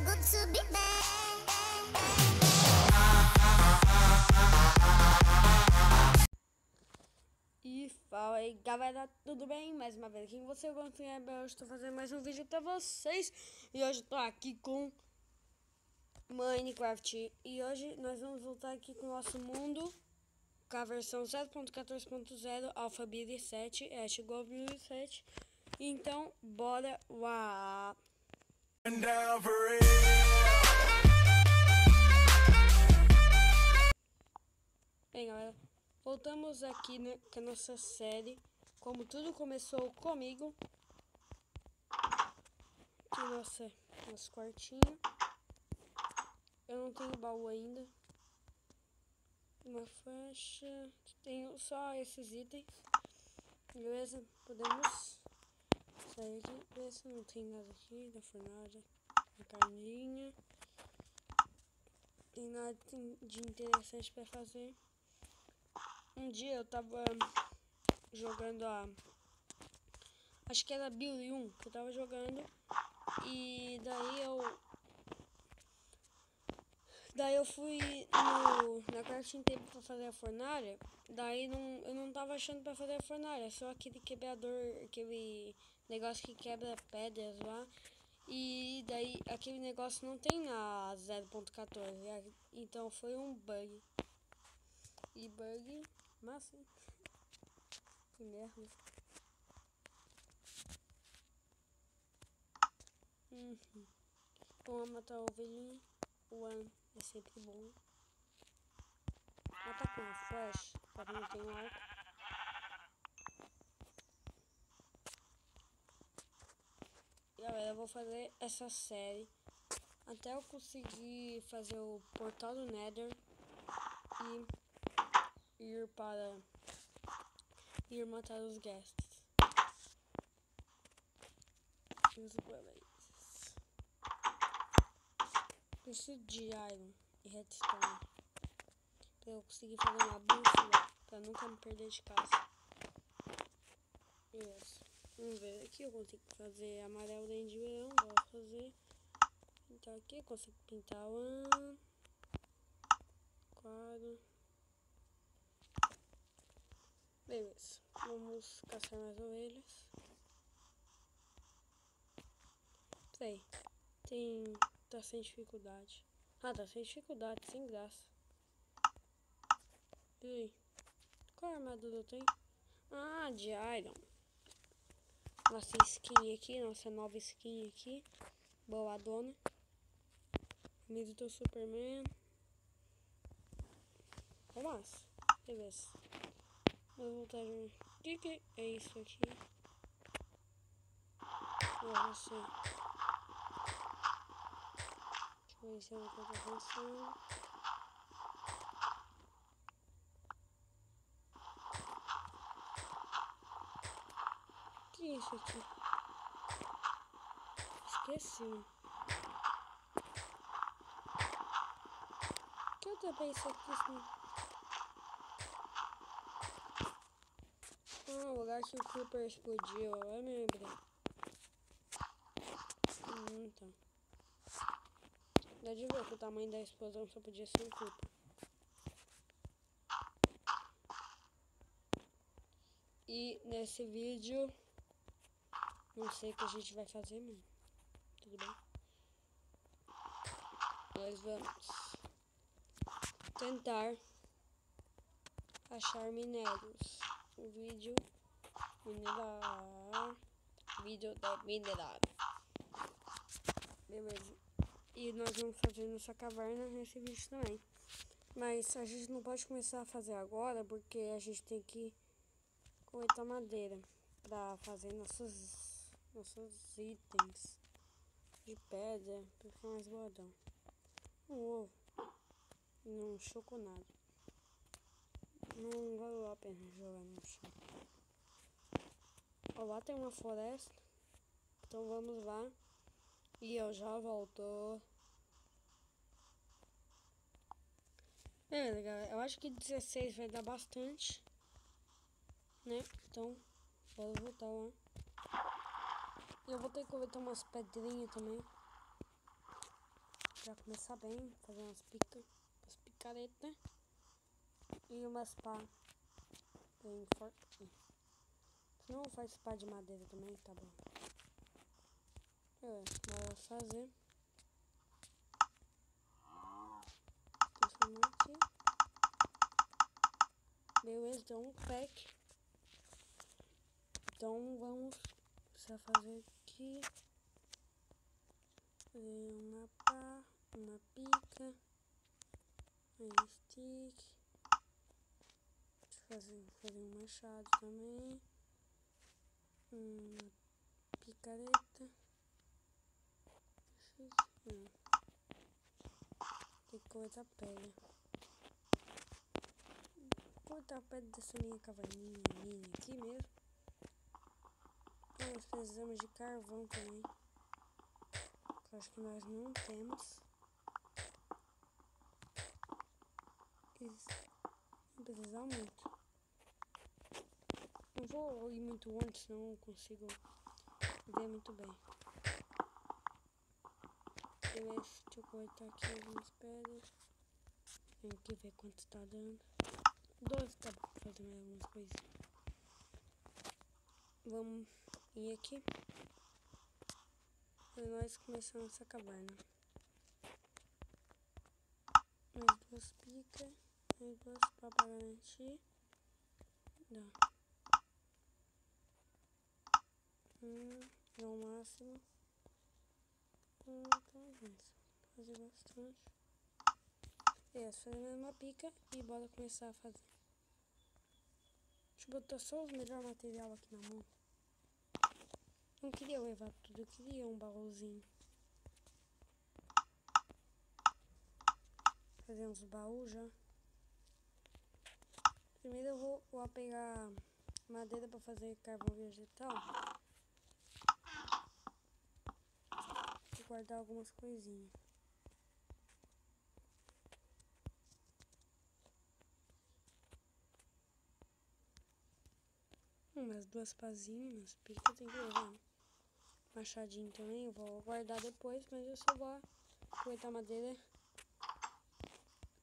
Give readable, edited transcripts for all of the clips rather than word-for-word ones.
good to be bad. E fala aí galera, tudo bem? Mais uma vez aqui com você, hoje estou fazendo mais um vídeo pra vocês. E hoje eu tô aqui com Minecraft. E hoje nós vamos voltar aqui com o nosso mundo, com a versão 0.14.0, Alphabet 7, chegou 7. Então, bora lá! Bem galera, voltamos aqui com a nossa série, como tudo começou comigo. Aqui nosso quartinho. Eu não tenho baú ainda. Uma faixa. Tenho só esses itens. Beleza? Podemos sair aqui. Beleza? Não tem nada aqui da fornalha. Uma carninha. Tem nada de interessante pra fazer. Um dia eu tava jogando acho que era Billy 1 que eu tava jogando. E daí eu fui na Crafting Table pra fazer a fornalha. Daí eu não tava achando pra fazer a fornalha, só aquele quebrador, aquele negócio que quebra pedras lá. E daí aquele negócio não tem na 0.14, então foi um bug. E bug, massa. Que merda. Vamos matar a ovelhinha. O One é sempre bom. Matar com a flash, para não ter um arco. Galera, eu vou fazer essa série até eu conseguir fazer o portal do Nether e ir matar os guests. Os bebês. Preciso de iron e redstone pra eu conseguir fazer uma bússola pra nunca me perder de casa. Beleza. Vamos ver aqui, eu consigo fazer amarelo dentro de verão, bora fazer. Pintar aqui, eu consigo pintar um quadro. Beleza, vamos caçar mais ovelhas. Peraí, tá sem dificuldade. Ah, tá sem dificuldade, sem graça. E aí? Qual armadura eu tenho? Ah, de iron. Nossa skin aqui, nossa nova skin aqui. Boa dona. Camisa do Superman. É massa. Beleza. Vou voltar a jogar. O que é isso aqui? Eu já sei. Deixa eu ver se eu vou prestar atenção. O que é isso aqui? Esqueci. Que eu também esqueci. Ah, o lugar que o Creeper explodiu. Eu me lembrei. Então. Dá de ver que o tamanho da explosão só podia ser um Creeper. E nesse vídeo, não sei o que a gente vai fazer mesmo. Tudo bem? Nós vamos tentar achar minérios. O vídeo minerar. Vídeo da minerar. Beleza. E nós vamos fazer nossa caverna nesse vídeo também. Mas a gente não pode começar a fazer agora porque a gente tem que coletar madeira pra fazer nossos itens de pedra pra ficar mais boladão. Um ovo e não chocolate. Não valeu a pena jogar no chão. Ó, lá tem uma floresta. Então vamos lá. E eu já volto. Beleza, galera. Eu acho que 16 vai dar bastante, né? Então, bora voltar lá. Eu vou ter que coletar umas pedrinhas também. pra começar bem, fazer umas picaretas e umas pá bem forte. Se não faz pá de madeira também, tá bom. Bora fazer. Transformar aqui. Beleza, então um pack. Então vamos só fazer aqui. Uma pá, uma pica, um stick. Fazer um machado também. Uma picareta. Tem que cortar a pele. Cortar a pele dessa minha cavalinha aqui mesmo. Nós precisamos de carvão também. Eu acho que nós não temos. Não precisar muito. Não vou ir muito longe, senão não consigo ver muito bem. Beleza, deixa eu cortar aqui algumas pedras. Tenho que ver quanto tá dando. 12 tá bom, fazer mais algumas coisinhas. Vamos ir aqui. E nós começamos essa caverna. Mais 2 picas. Mais 2 para garantir. Dá. É o máximo. Então, fazer bastante. Fazer mais uma pica e bora começar a fazer. Deixa eu botar só os melhores material aqui na mão. Não queria levar tudo, eu queria um baúzinho. Fazer uns baús já. Primeiro eu vou pegar madeira para fazer carvão vegetal. Vou guardar algumas coisinhas. Umas 2 pazinhas, umas picas tem que levar. Machadinho também, eu vou guardar depois, mas eu só vou aproveitar madeira.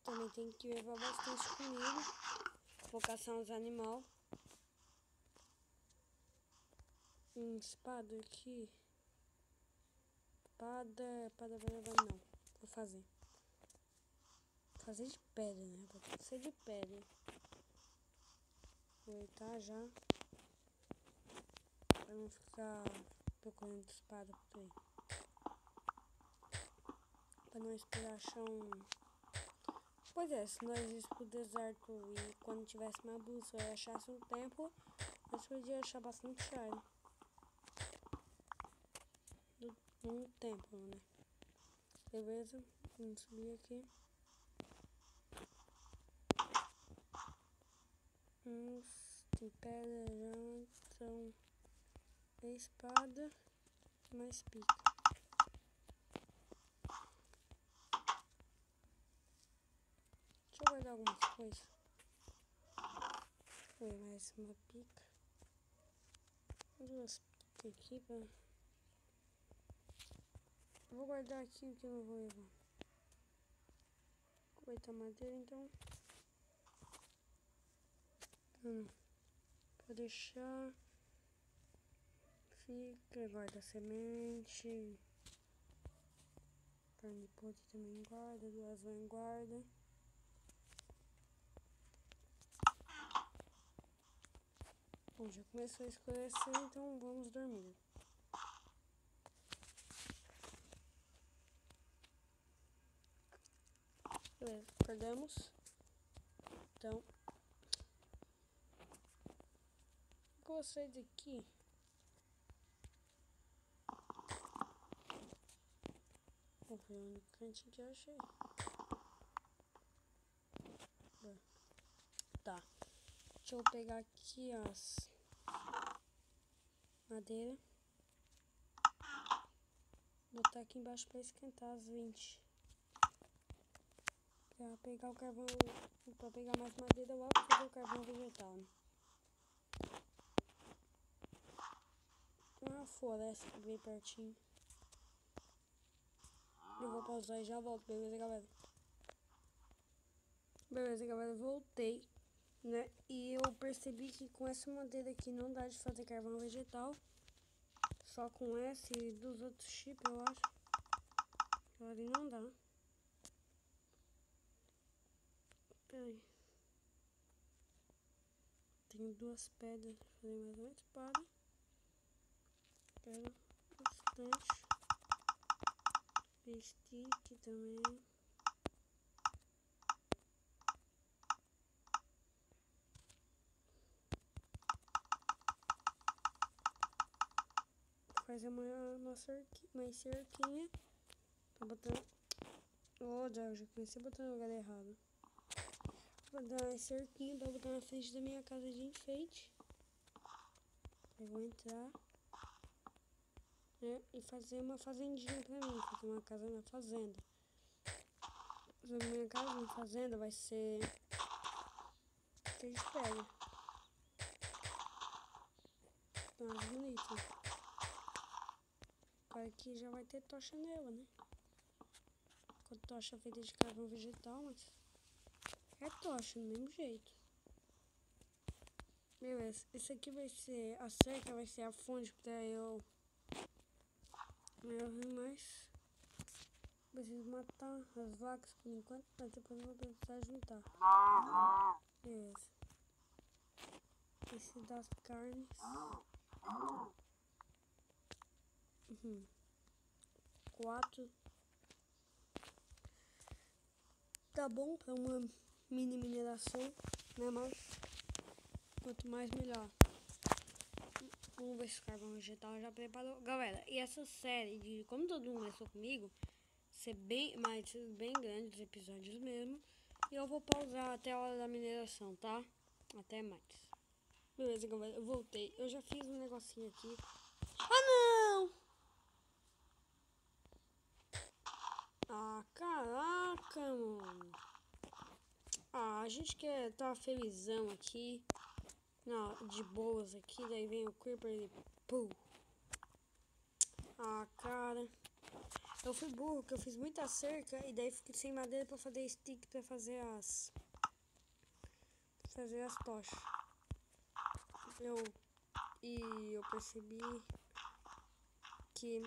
Também tem que levar bastante comigo. Vou caçar uns animais. Espada aqui. Espada não. Vou fazer. Fazer de pedra, né? Vai ser de pedra. Vou aproveitar já. Pra não ficar procurando espada por aí. Pra não esperar chão. Pois é, se nós íssemos pro deserto e quando tivesse uma bússola e achasse um templo, nós podíamos achar bastante chave. Um templo, né? Beleza, vamos subir aqui. Tem pedra já, então espada mais pica. Deixa eu guardar algumas coisas. Foi mais uma pica. 2 picas aqui pra... Vou guardar aqui o que eu não vou levar. Vou cortar madeira então. Vou deixar. Fica, guarda semente. Carne podre também guarda, 2 vão em guarda. Bom, já começou a escurecer, então vamos dormir. Beleza, acordamos. Então, vou sair daqui. Vou ver o único cantinho que eu achei. Tá. Deixa eu pegar aqui as madeira. Botar aqui embaixo para esquentar as 20. Pra pegar o carvão, pra pegar mais madeira logo fazer o carvão vegetal, né? Tem uma floresta bem pertinho. Eu vou pausar e já volto, beleza, galera? Beleza, galera, voltei, né? E eu percebi que com essa madeira aqui não dá de fazer carvão vegetal. Só com essa e dos outros chips, eu acho. Ali não dá. Peraí. Tenho duas pedras pra fazer mais uma espada. Quero bastante. Stick também. Fazer uma cerquinha. Tô botando. Oh, já comecei botando no lugar errado. Vou dar uma cerquinha pra botar na frente da minha casa de enfeite. Eu vou entrar, né, e fazer uma fazendinha pra mim. Fazer uma casa na fazenda. A minha casa na fazenda vai ser cheia de pedra. Mais bonito. Agora aqui já vai ter tocha nela, né? Com tocha feita de carvão vegetal, mas é tocha do mesmo jeito. Beleza, esse aqui vai ser a cerca, vai ser a fonte pra eu mais. Preciso matar as vacas por enquanto, mas depois eu vou precisar juntar. Beleza. Esse das carnes. 4. Tá bom pra uma mini mineração, né, mas quanto mais melhor. Vamos ver se o carvão vegetal já preparou. Galera, e essa série de como todo mundo começou comigo, ser bem grande os episódios mesmo. E eu vou pausar até a hora da mineração, tá? Até mais. Beleza, galera, eu voltei. Eu já fiz um negocinho aqui. Ah, não! Ah, caraca, mano. Ah, a gente quer tá felizão aqui. Não, de boas aqui. Daí vem o Creeper e pum. Ah, cara. Eu fui burro, que eu fiz muita cerca e daí fiquei sem madeira pra fazer stick pra fazer as tochas. Eu percebi que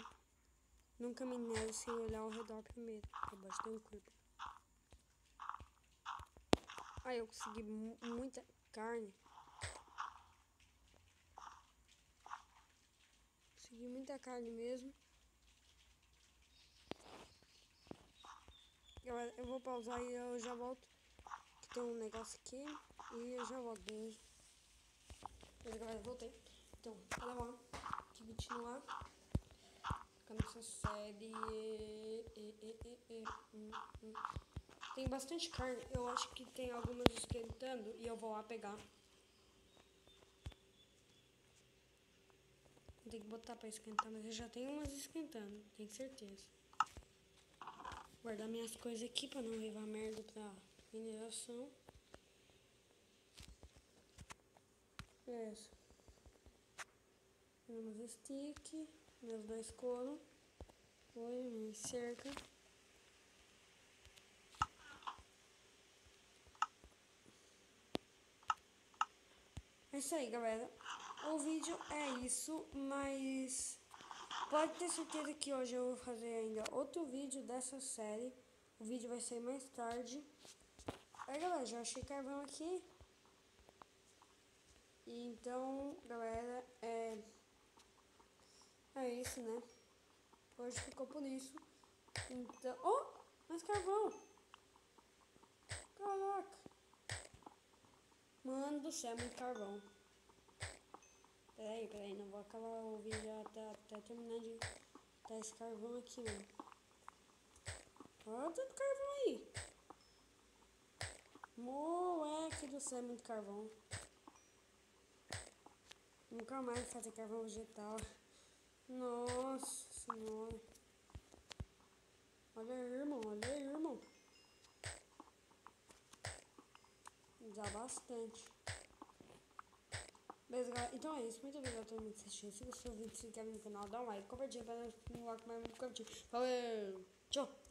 nunca minero sem olhar ao redor primeiro. Acabou de ter um creeper. Aí eu consegui muita carne. Consegui muita carne mesmo. Eu vou pausar e eu já volto. Que tem um negócio aqui. E eu já volto, beleza? Beleza, galera, voltei. Então, olha lá. Que continuar. Ficando essa série. Tem bastante carne. Eu acho que tem algumas esquentando. E eu vou lá pegar. Tem que botar pra esquentar, mas eu já tenho umas esquentando, tenho certeza. Guardar minhas coisas aqui pra não levar merda pra mineração. Beleza. Meus stick, meus 2 couro. Foi, minha cerca. É isso aí, galera. O vídeo é isso, mas pode ter certeza que hoje eu vou fazer ainda outro vídeo dessa série. O vídeo vai sair mais tarde. Aí, galera, já achei carvão aqui. Então, galera, é isso, né? Hoje ficou por isso. Então, oh, mais carvão. Caraca. Mano do céu, muito carvão. Peraí, não vou acabar o vídeo até terminar de dar esse carvão aqui, mano. Olha tanto carvão aí. Moleque do céu, muito carvão. Nunca mais fazer carvão vegetal. Nossa senhora. Olha aí, irmão, Dá bastante. Beleza, galera? Então é isso. Muito obrigado a todo mundo que assistiu. Se gostou do vídeo, se inscreve no canal, dá um like, compartilha para não continuar com mais um vídeo. Valeu! Tchau!